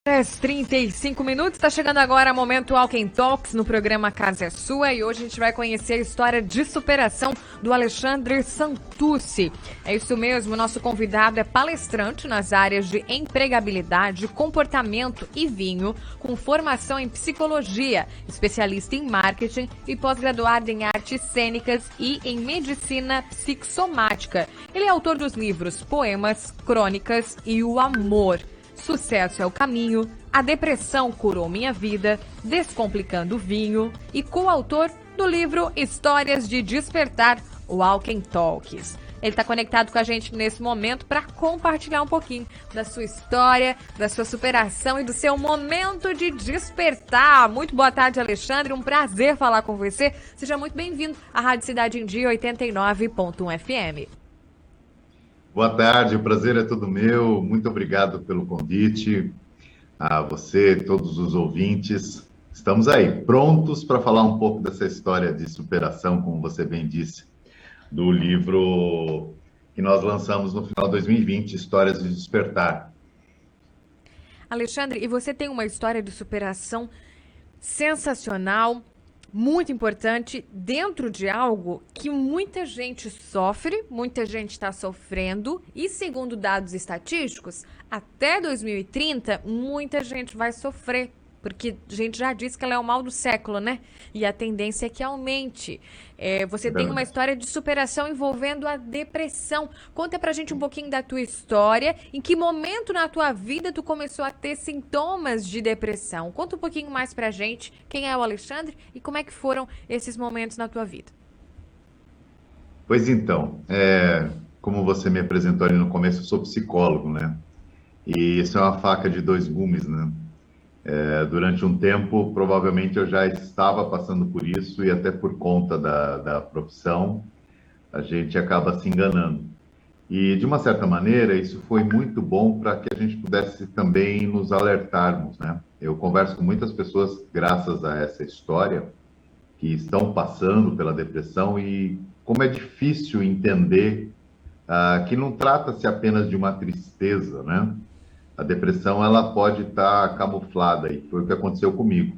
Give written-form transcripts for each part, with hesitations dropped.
10h35, está chegando agora o Momento Walking Talks no programa Casa é Sua e hoje a gente vai conhecer a história de superação do Alexandre Santucci. É isso mesmo, nosso convidado é palestrante nas áreas de empregabilidade, comportamento e vinho, com formação em psicologia, especialista em marketing e pós-graduado em artes cênicas e em medicina psicossomática. Ele é autor dos livros Poemas, Crônicas e O Amor. Sucesso é o caminho, A Depressão Curou Minha Vida, Descomplicando o Vinho e coautor do livro Histórias de Despertar, Walking Talks. Ele está conectado com a gente nesse momento para compartilhar um pouquinho da sua história, da sua superação e do seu momento de despertar. Muito boa tarde, Alexandre. Um prazer falar com você. Seja muito bem-vindo à Rádio Cidade em Dia 89.1 FM. Boa tarde, o prazer é todo meu. Muito obrigado pelo convite, a você, todos os ouvintes. Estamos aí, prontos para falar um pouco dessa história de superação, como você bem disse, do livro que nós lançamos no final de 2020, Histórias de Despertar. Alexandre, e você tem uma história de superação sensacional, muito importante, dentro de algo que muita gente sofre, muita gente está sofrendo e, segundo dados estatísticos, até 2030, muita gente vai sofrer, porque a gente já disse que ela é o mal do século, né? E a tendência é que aumente. Você tem uma história de superação envolvendo a depressão. Conta pra gente um pouquinho da tua história. Em que momento na tua vida tu começou a ter sintomas de depressão? Conta um pouquinho mais pra gente quem é o Alexandre e como é que foram esses momentos na tua vida. Pois então, como você me apresentou ali no começo, eu sou psicólogo, né? E isso é uma faca de dois gumes, né? Durante um tempo, provavelmente eu já estava passando por isso e até por conta da profissão, a gente acaba se enganando. E, de uma certa maneira, isso foi muito bom para que a gente pudesse também nos alertarmos, né? Eu converso com muitas pessoas, graças a essa história, que estão passando pela depressão e como é difícil entender que não trata-se apenas de uma tristeza, né? A depressão, ela pode estar camuflada, e foi o que aconteceu comigo.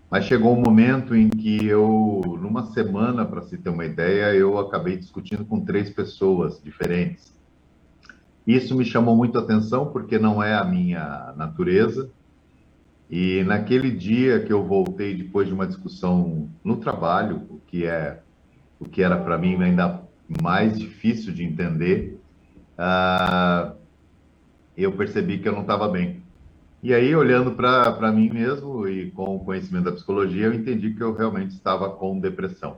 Mas chegou um momento em que eu, numa semana, para se ter uma ideia, eu acabei discutindo com 3 pessoas diferentes. Isso me chamou muito a atenção, porque não é a minha natureza. E naquele dia que eu voltei, depois de uma discussão no trabalho, o que era para mim ainda mais difícil de entender, eu percebi que eu não estava bem. E aí, olhando para mim mesmo e com o conhecimento da psicologia, eu entendi que eu realmente estava com depressão.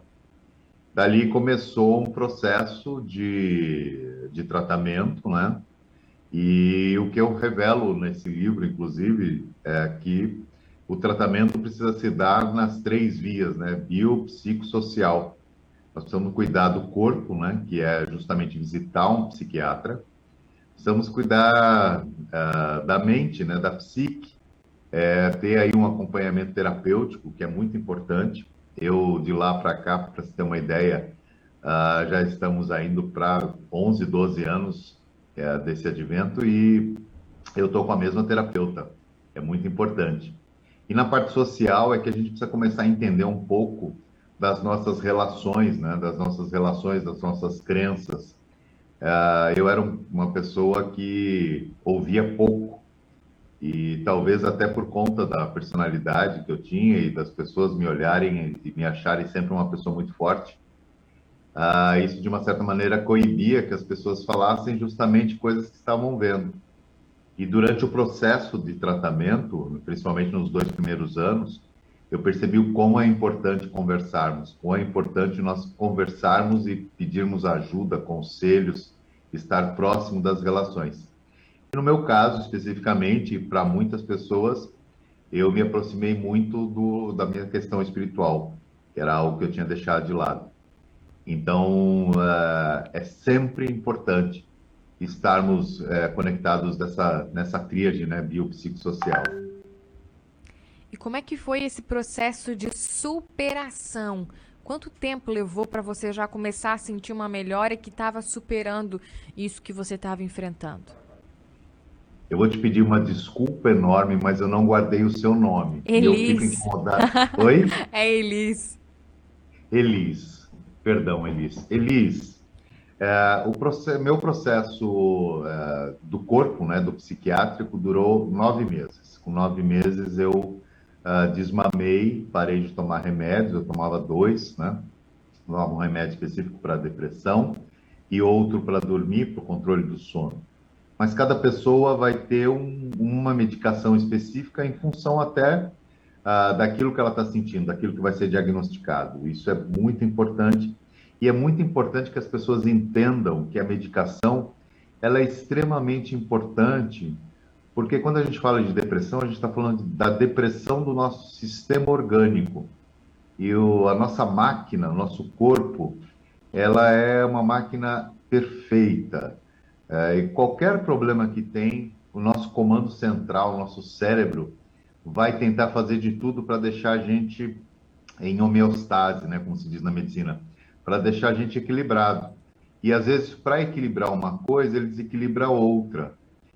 Dali começou um processo de tratamento, né? E o que eu revelo nesse livro, inclusive, é que o tratamento precisa se dar nas 3 vias, né? Biopsicossocial. Nós precisamos cuidar do corpo, né? Que é justamente visitar um psiquiatra. Precisamos cuidar da mente, né, da psique, ter aí um acompanhamento terapêutico, que é muito importante. Eu, de lá para cá, para você ter uma ideia, já estamos indo para 11, 12 anos desse advento e eu estou com a mesma terapeuta. É muito importante. E na parte social é que a gente precisa começar a entender um pouco das nossas relações, né, das nossas crenças. Eu era uma pessoa que ouvia pouco e talvez até por conta da personalidade que eu tinha e das pessoas me olharem e me acharem sempre uma pessoa muito forte, isso de uma certa maneira coibia que as pessoas falassem justamente coisas que estavam vendo. E durante o processo de tratamento, principalmente nos 2 primeiros anos, eu percebi o como é importante conversarmos, como é importante nós conversarmos e pedirmos ajuda, conselhos, estar próximo das relações. E no meu caso, especificamente, para muitas pessoas, eu me aproximei muito da minha questão espiritual, que era algo que eu tinha deixado de lado. Então, é sempre importante estarmos conectados nessa tríade, né, biopsicossocial. E como é que foi esse processo de superação? Quanto tempo levou para você já começar a sentir uma melhora que estava superando isso que você estava enfrentando? Eu vou te pedir uma desculpa enorme, mas eu não guardei o seu nome. E eu fico Elis. incomodado. Oi? É Elis. Elis. Perdão, Elis. Elis, meu processo do corpo, né, do psiquiátrico, durou 9 meses. Com 9 meses eu desmamei, parei de tomar remédios, eu tomava dois, né? Tomava um remédio específico para depressão e outro para dormir, para o controle do sono. Mas cada pessoa vai ter uma medicação específica em função até daquilo que ela está sentindo, daquilo que vai ser diagnosticado. Isso é muito importante e é muito importante que as pessoas entendam que a medicação ela é extremamente importante, porque quando a gente fala de depressão, a gente está falando da depressão do nosso sistema orgânico. E a nossa máquina, o nosso corpo, ela é uma máquina perfeita. E qualquer problema que tem, o nosso comando central, o nosso cérebro, vai tentar fazer de tudo para deixar a gente em homeostase, né, como se diz na medicina, para deixar a gente equilibrado. E às vezes, para equilibrar uma coisa, ele desequilibra outra.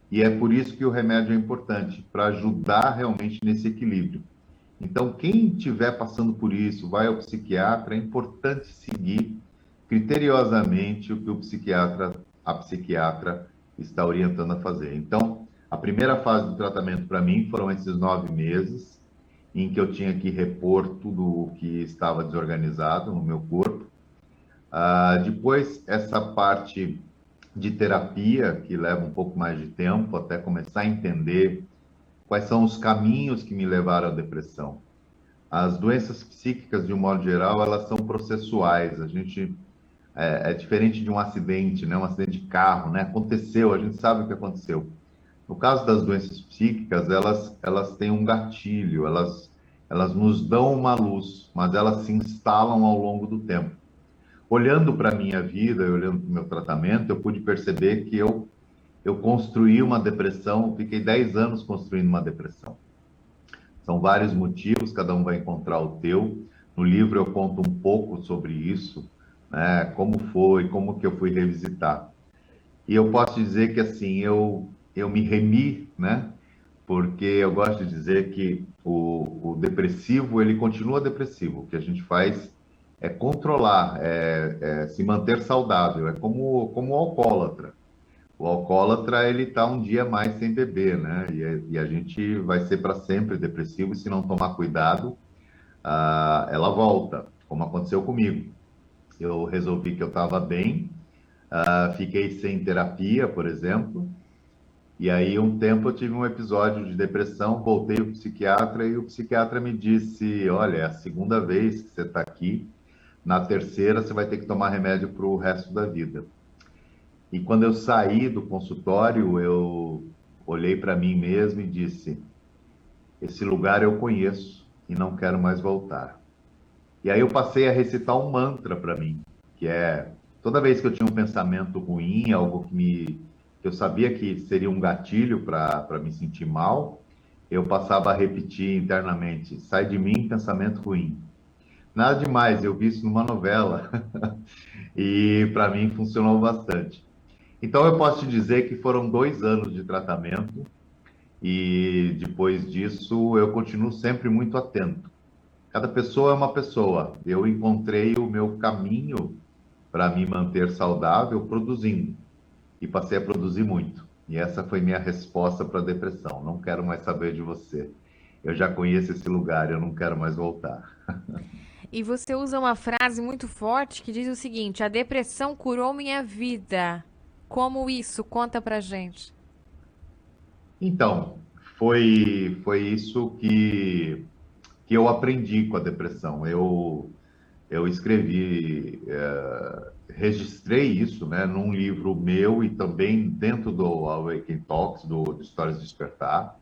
E é por isso que o remédio é importante, para ajudar realmente nesse equilíbrio. Então, quem estiver passando por isso, vai ao psiquiatra, é importante seguir criteriosamente o que a psiquiatra está orientando a fazer. Então, a primeira fase do tratamento para mim foram esses 9 meses, em que eu tinha que repor tudo o que estava desorganizado no meu corpo. Depois, essa parte de terapia, que leva um pouco mais de tempo, até começar a entender quais são os caminhos que me levaram à depressão. As doenças psíquicas, de um modo geral, elas são processuais. A gente é diferente de um acidente, né? Um acidente de carro, né? Aconteceu, a gente sabe o que aconteceu. No caso das doenças psíquicas, elas têm um gatilho, elas nos dão uma luz, mas elas se instalam ao longo do tempo. Olhando para a minha vida, olhando para o meu tratamento, eu pude perceber que eu construí uma depressão, fiquei 10 anos construindo uma depressão. São vários motivos, cada um vai encontrar o teu. No livro eu conto um pouco sobre isso, né? Como foi, como que eu fui revisitar. E eu posso dizer que assim, eu me remi, né? Porque eu gosto de dizer que o depressivo, ele continua depressivo. O que a gente faz é controlar, se manter saudável. É como o alcoólatra. O alcoólatra, ele está um dia mais sem beber, né? E a gente vai ser para sempre depressivo e se não tomar cuidado, ela volta, como aconteceu comigo. Eu resolvi que eu estava bem, fiquei sem terapia, por exemplo, e aí um tempo eu tive um episódio de depressão, voltei ao psiquiatra e o psiquiatra me disse, olha, é a segunda vez que você está aqui, na terceira você vai ter que tomar remédio para o resto da vida. E quando eu saí do consultório, eu olhei para mim mesmo e disse: esse lugar eu conheço e não quero mais voltar. E aí eu passei a recitar um mantra para mim, que é toda vez que eu tinha um pensamento ruim, algo que eu sabia que seria um gatilho para me sentir mal, eu passava a repetir internamente: sai de mim, pensamento ruim. Nada demais, eu vi isso numa novela e para mim funcionou bastante. Então, eu posso te dizer que foram 2 anos de tratamento e depois disso eu continuo sempre muito atento. Cada pessoa é uma pessoa. Eu encontrei o meu caminho para me manter saudável produzindo e passei a produzir muito. E essa foi minha resposta para a depressão. Não quero mais saber de você. Eu já conheço esse lugar, eu não quero mais voltar. E você usa uma frase muito forte que diz o seguinte: a depressão curou minha vida. Como isso? Conta pra gente. Então, foi isso que eu aprendi com a depressão. Eu escrevi, registrei isso, né, num livro meu e também dentro do Awakening Talks, do Histórias de Despertar,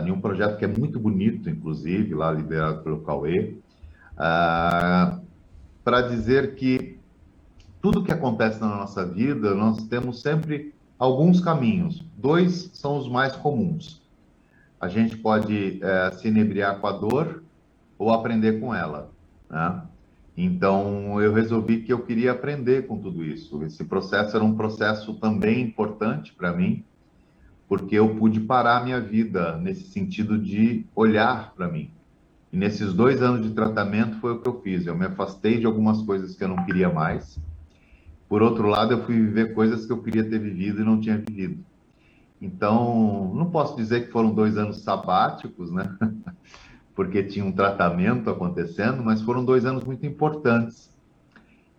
em um projeto que é muito bonito, inclusive, lá liderado pelo Cauê, para dizer que tudo que acontece na nossa vida, nós temos sempre alguns caminhos. Dois são os mais comuns. A gente pode se inebriar com a dor ou aprender com ela, né? Então, eu resolvi que eu queria aprender com tudo isso. Esse processo era um processo também importante para mim, porque eu pude parar a minha vida nesse sentido de olhar para mim. E nesses 2 anos de tratamento foi o que eu fiz. Eu me afastei de algumas coisas que eu não queria mais. Por outro lado, eu fui viver coisas que eu queria ter vivido e não tinha vivido. Então, não posso dizer que foram 2 anos sabáticos, né? Porque tinha um tratamento acontecendo, mas foram 2 anos muito importantes.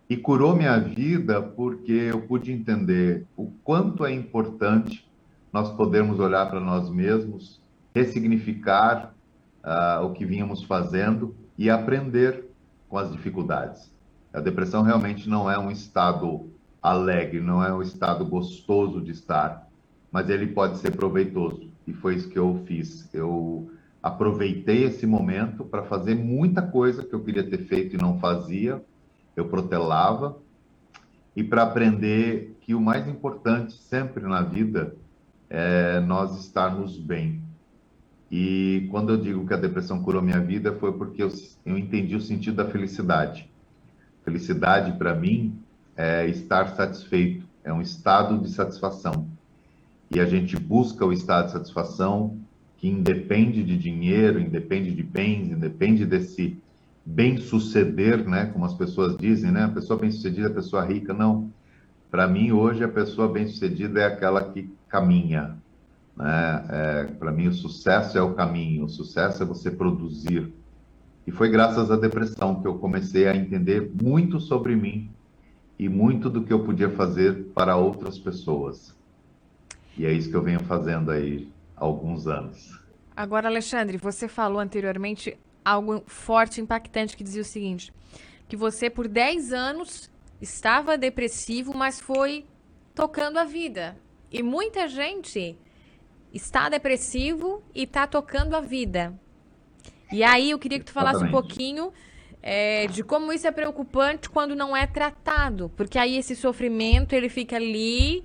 E curou minha vida porque eu pude entender o quanto é importante nós podermos olhar para nós mesmos, ressignificar o que vínhamos fazendo e aprender com as dificuldades. A depressão realmente não é um estado alegre, não é um estado gostoso de estar, mas ele pode ser proveitoso. E foi isso que eu fiz. Eu aproveitei esse momento para fazer muita coisa que eu queria ter feito e não fazia. Eu protelava e para aprender que o mais importante sempre na vida é nós estarmos bem. E quando eu digo que a depressão curou minha vida, foi porque eu entendi o sentido da felicidade. Felicidade, para mim, é estar satisfeito, é um estado de satisfação. E a gente busca o estado de satisfação que independe de dinheiro, independe de bens, independe desse bem-suceder, né? Como as pessoas dizem, né? A pessoa bem-sucedida é a pessoa rica. Não. Para mim, hoje, a pessoa bem-sucedida é aquela que caminha, né? Para mim, o sucesso é o caminho, o sucesso é você produzir. E foi graças à depressão que eu comecei a entender muito sobre mim e muito do que eu podia fazer para outras pessoas. E é isso que eu venho fazendo aí há alguns anos. Agora, Alexandre, você falou anteriormente algo forte, impactante, que dizia o seguinte, que você por 10 anos estava depressivo, mas foi tocando a vida. E muita gente está depressivo e está tocando a vida. E aí eu queria que tu falasse um Exatamente. pouquinho de como isso é preocupante quando não é tratado, porque aí esse sofrimento ele fica ali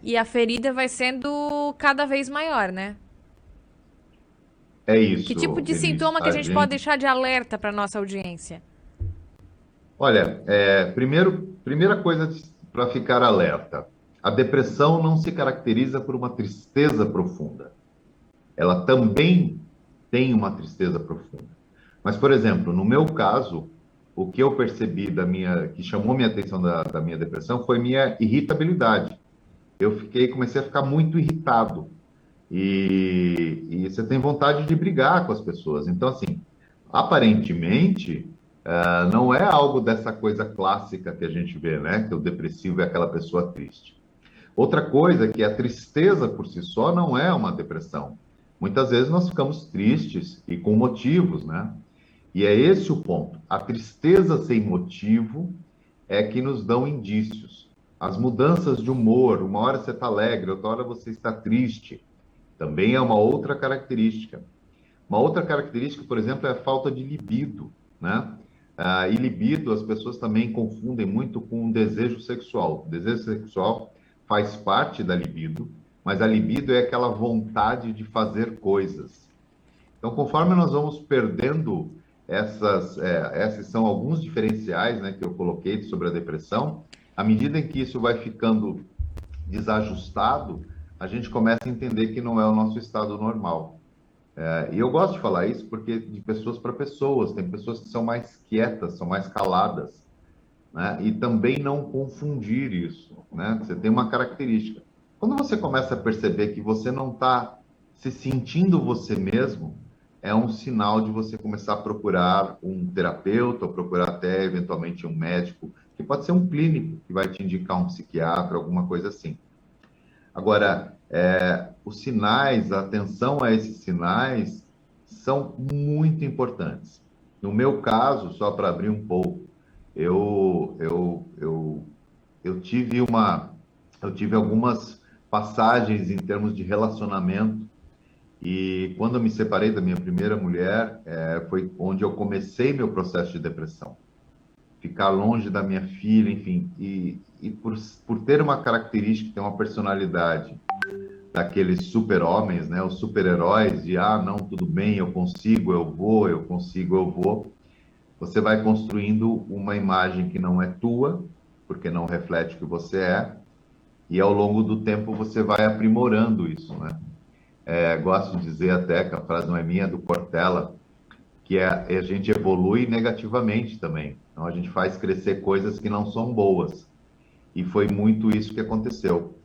e a ferida vai sendo cada vez maior, né? É Que tipo isso, de Denise. sintoma que a A gente pode gente. deixar de alerta para nossa audiência? Olha, primeira coisa para ficar alerta: a depressão não se caracteriza por uma tristeza profunda. Ela também tem uma tristeza profunda. Mas, por exemplo, no meu caso, o que eu percebi que chamou minha atenção da minha depressão foi minha irritabilidade. Comecei a ficar muito irritado e você tem vontade de brigar com as pessoas. Então, assim, aparentemente, não é algo dessa coisa clássica que a gente vê, né? Que o depressivo é aquela pessoa triste. Outra coisa é que a tristeza por si só não é uma depressão. Muitas vezes nós ficamos tristes e com motivos, né? E é esse o ponto. A tristeza sem motivo é que nos dão indícios. As mudanças de humor, uma hora você está alegre, outra hora você está triste, também é uma outra característica. Uma outra característica, por exemplo, é a falta de libido, né? E libido as pessoas também confundem muito com o desejo sexual. O desejo sexual faz parte da libido, mas a libido é aquela vontade de fazer coisas. Então, conforme nós vamos perdendo esses são alguns diferenciais, né, que eu coloquei sobre a depressão, à medida em que isso vai ficando desajustado, a gente começa a entender que não é o nosso estado normal. E eu gosto de falar isso porque de pessoas para pessoas, tem pessoas que são mais quietas, são mais caladas, né? E também não confundir isso, né? Você tem uma característica. Quando você começa a perceber que você não está se sentindo você mesmo, é um sinal de você começar a procurar um terapeuta, ou procurar até eventualmente um médico, que pode ser um clínico, que vai te indicar um psiquiatra, alguma coisa assim. Agora, os sinais, a atenção a esses sinais são muito importantes. No meu caso, só para abrir um pouco, eu tive algumas passagens em termos de relacionamento e quando eu me separei da minha primeira mulher, foi onde eu comecei meu processo de depressão. Ficar longe da minha filha, enfim, e por ter uma característica, ter uma personalidade daqueles super-homens, né, os super-heróis de, não, tudo bem, eu consigo, eu vou, eu consigo, eu vou, você vai construindo uma imagem que não é tua, porque não reflete o que você é, e ao longo do tempo você vai aprimorando isso, né? Gosto de dizer até, que a frase não é minha, é do Cortella, que a gente evolui negativamente também. Então, a gente faz crescer coisas que não são boas. E foi muito isso que aconteceu.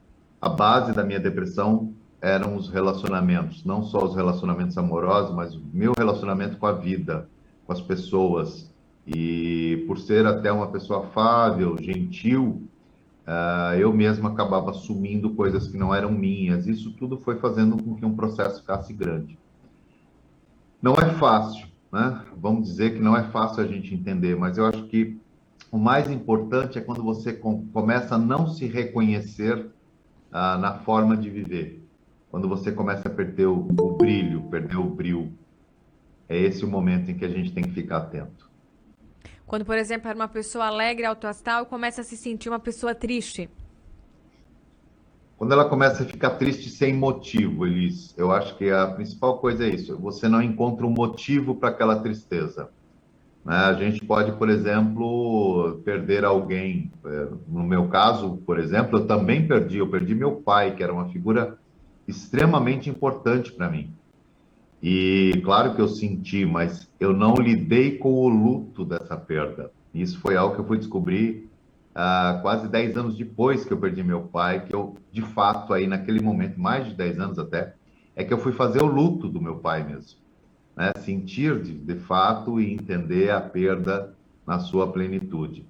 A base da minha depressão eram os relacionamentos, não só os relacionamentos amorosos, mas o meu relacionamento com a vida, com as pessoas. E por ser até uma pessoa afável, gentil, eu mesmo acabava assumindo coisas que não eram minhas. Isso tudo foi fazendo com que um processo ficasse grande. Não é fácil, né? Vamos dizer que não é fácil a gente entender, mas eu acho que o mais importante é quando você começa a não se reconhecer na forma de viver. Quando você começa a perder o brilho, perder o brio. É esse o momento em que a gente tem que ficar atento. Quando, por exemplo, era uma pessoa alegre, autoastral, começa a se sentir uma pessoa triste. Quando ela começa a ficar triste sem motivo, Elis, eu acho que a principal coisa é isso. Você não encontra um motivo para aquela tristeza, né? A gente pode, por exemplo, perder alguém. No meu caso, por exemplo, eu perdi meu pai, que era uma figura extremamente importante para mim. E claro que eu senti, mas eu não lidei com o luto dessa perda. Isso foi algo que eu fui descobrir quase 10 anos depois que eu perdi meu pai, que eu, de fato, aí naquele momento, mais de 10 anos até, é que eu fui fazer o luto do meu pai mesmo, né? Sentir de fato e entender a perda na sua plenitude.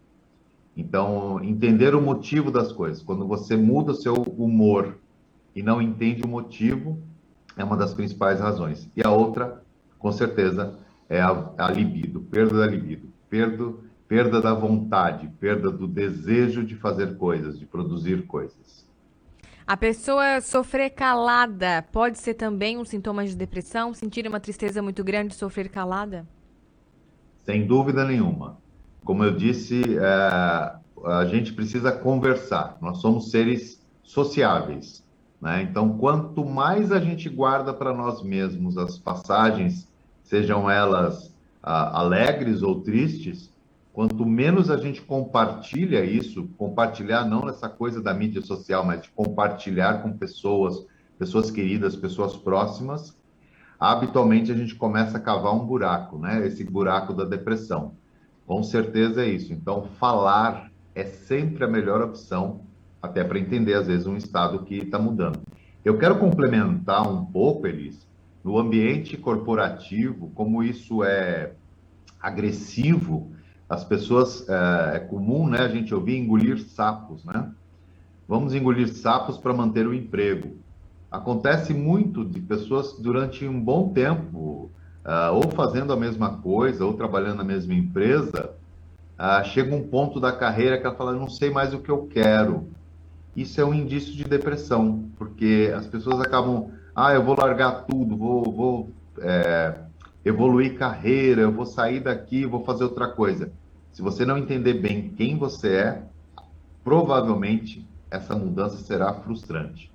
Então, entender o motivo das coisas. Quando você muda o seu humor e não entende o motivo, é uma das principais razões. E a outra, com certeza, é a libido, perda da libido, perda da vontade, perda do desejo de fazer coisas, de produzir coisas. A pessoa sofrer calada pode ser também um sintoma de depressão? Sentir uma tristeza muito grande e sofrer calada? Sem dúvida nenhuma. Como eu disse, a gente precisa conversar. Nós somos seres sociáveis, né? Então, quanto mais a gente guarda para nós mesmos as passagens, sejam elas alegres ou tristes, quanto menos a gente compartilha isso, compartilhar não nessa coisa da mídia social, mas de compartilhar com pessoas, pessoas queridas, pessoas próximas, habitualmente a gente começa a cavar um buraco, né? Esse buraco da depressão. Com certeza é isso. Então, falar é sempre a melhor opção, até para entender, às vezes, um estado que está mudando. Eu quero complementar um pouco, Elis, no ambiente corporativo, como isso é agressivo, as pessoas, é comum, né, a gente ouvir engolir sapos, né? Vamos engolir sapos para manter o emprego. Acontece muito de pessoas durante um bom tempo, ou fazendo a mesma coisa, ou trabalhando na mesma empresa, chega um ponto da carreira que ela fala, não sei mais o que eu quero. Isso é um indício de depressão, porque as pessoas acabam, eu vou largar tudo, vou evoluir carreira, eu vou sair daqui, vou fazer outra coisa. Se você não entender bem quem você é, provavelmente essa mudança será frustrante.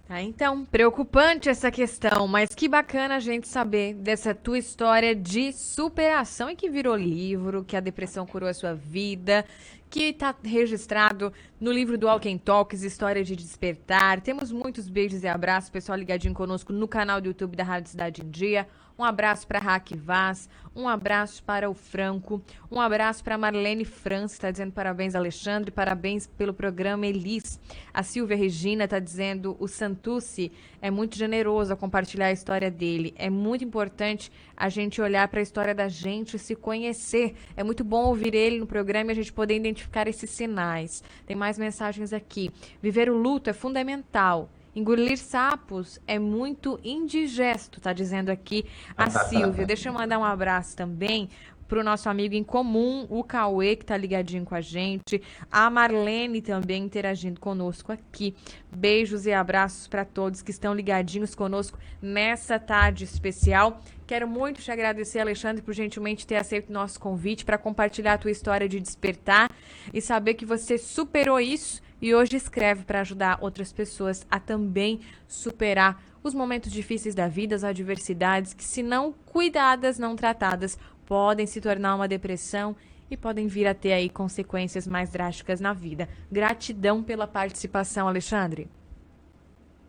Tá, então, preocupante essa questão, mas que bacana a gente saber dessa tua história de superação e que virou livro, que a depressão curou a sua vida, que está registrado no livro do Walking Talks, História de Despertar. Temos muitos beijos e abraços, pessoal ligadinho conosco no canal do YouTube da Rádio Cidade em Dia. Um abraço para Raque Vaz, um abraço para o Franco, um abraço para Marlene França, está dizendo parabéns, Alexandre, parabéns pelo programa, Elis. A Silvia Regina está dizendo, o Santucci é muito generoso a compartilhar a história dele. É muito importante a gente olhar para a história da gente e se conhecer. É muito bom ouvir ele no programa e a gente poder identificar esses sinais. Tem mais mensagens aqui. Viver o luto é fundamental. Engolir sapos é muito indigesto, tá dizendo aqui a Silvia. Deixa eu mandar um abraço também pro nosso amigo em comum, o Cauê, que tá ligadinho com a gente. A Marlene também interagindo conosco aqui. Beijos e abraços para todos que estão ligadinhos conosco nessa tarde especial. Quero muito te agradecer, Alexandre, por gentilmente ter aceito o nosso convite para compartilhar a tua história de despertar e saber que você superou isso e hoje escreve para ajudar outras pessoas a também superar os momentos difíceis da vida, as adversidades que, se não cuidadas, não tratadas, podem se tornar uma depressão e podem vir a ter aí consequências mais drásticas na vida. Gratidão pela participação, Alexandre.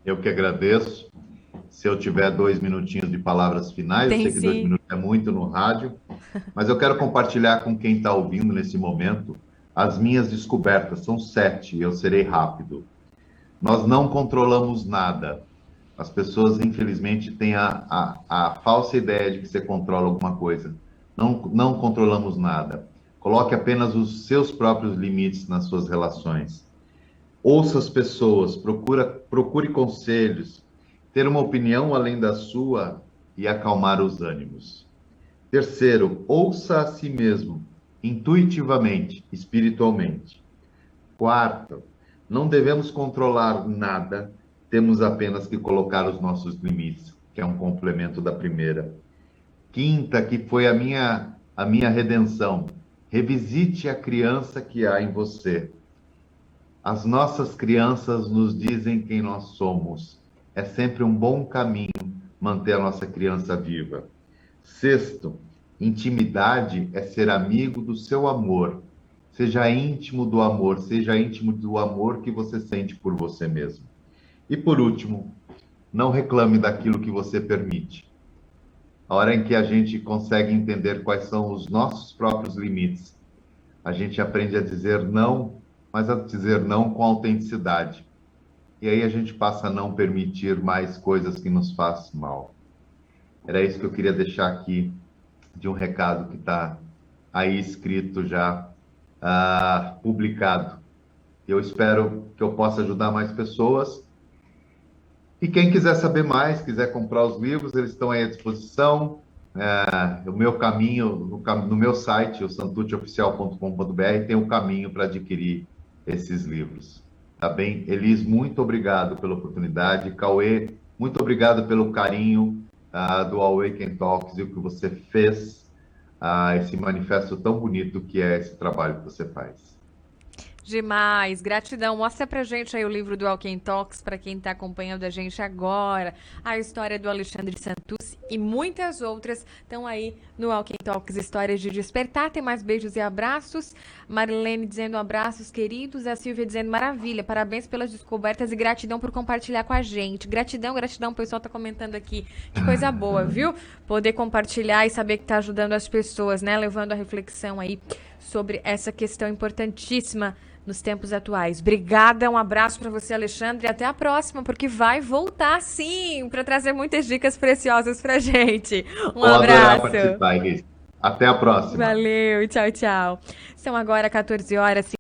Eu que agradeço. Se eu tiver 2 minutinhos de palavras finais, eu Tem sei que 2 minutos sim. é muito no rádio, mas eu quero compartilhar com quem está ouvindo nesse momento as minhas descobertas. São 7, e eu serei rápido. Nós não controlamos nada. As pessoas, infelizmente, têm a falsa ideia de que você controla alguma coisa. Não controlamos nada. Coloque apenas os seus próprios limites nas suas relações. Ouça as pessoas, procure conselhos, ter uma opinião além da sua e acalmar os ânimos. Terceiro, ouça a si mesmo, intuitivamente, espiritualmente. Quarto, não devemos controlar nada, temos apenas que colocar os nossos limites, que é um complemento da primeira. Quinta, que foi a minha redenção. Revisite a criança que há em você. As nossas crianças nos dizem quem nós somos. É sempre um bom caminho manter a nossa criança viva. Sexto, intimidade é ser amigo do seu amor. Seja íntimo do amor, seja íntimo do amor que você sente por você mesmo. E por último, não reclame daquilo que você permite. A hora em que a gente consegue entender quais são os nossos próprios limites, a gente aprende a dizer não, mas a dizer não com autenticidade. E aí a gente passa a não permitir mais coisas que nos fazem mal. Era isso que eu queria deixar aqui de um recado que está aí escrito já, publicado. Eu espero que eu possa ajudar mais pessoas. E quem quiser saber mais, quiser comprar os livros, eles estão aí à disposição. O meu caminho, no meu site, o santucciOficial.com.br, tem o caminho para adquirir esses livros. Tá bem? Elis, muito obrigado pela oportunidade. Cauê, muito obrigado pelo carinho do Awaken Talks e o que você fez, esse manifesto tão bonito que é esse trabalho que você faz. Demais, gratidão. Mostra pra gente aí o livro do Alken Talks, pra quem tá acompanhando a gente agora. A história do Alexandre Santussi e muitas outras estão aí no Alken Talks, Histórias de Despertar. Tem mais beijos e abraços. Marilene dizendo abraços, queridos. A Silvia dizendo maravilha, parabéns pelas descobertas e gratidão por compartilhar com a gente. Gratidão, gratidão. O pessoal tá comentando aqui. Que coisa boa, viu? Poder compartilhar e saber que tá ajudando as pessoas, né? Levando a reflexão aí sobre essa questão importantíssima nos tempos atuais. Obrigada, um abraço para você, Alexandre, e até a próxima, porque vai voltar sim, para trazer muitas dicas preciosas pra gente. Um Vou adorar abraço. participar, Iris. Até a próxima. Valeu, tchau, tchau. São agora 14 horas.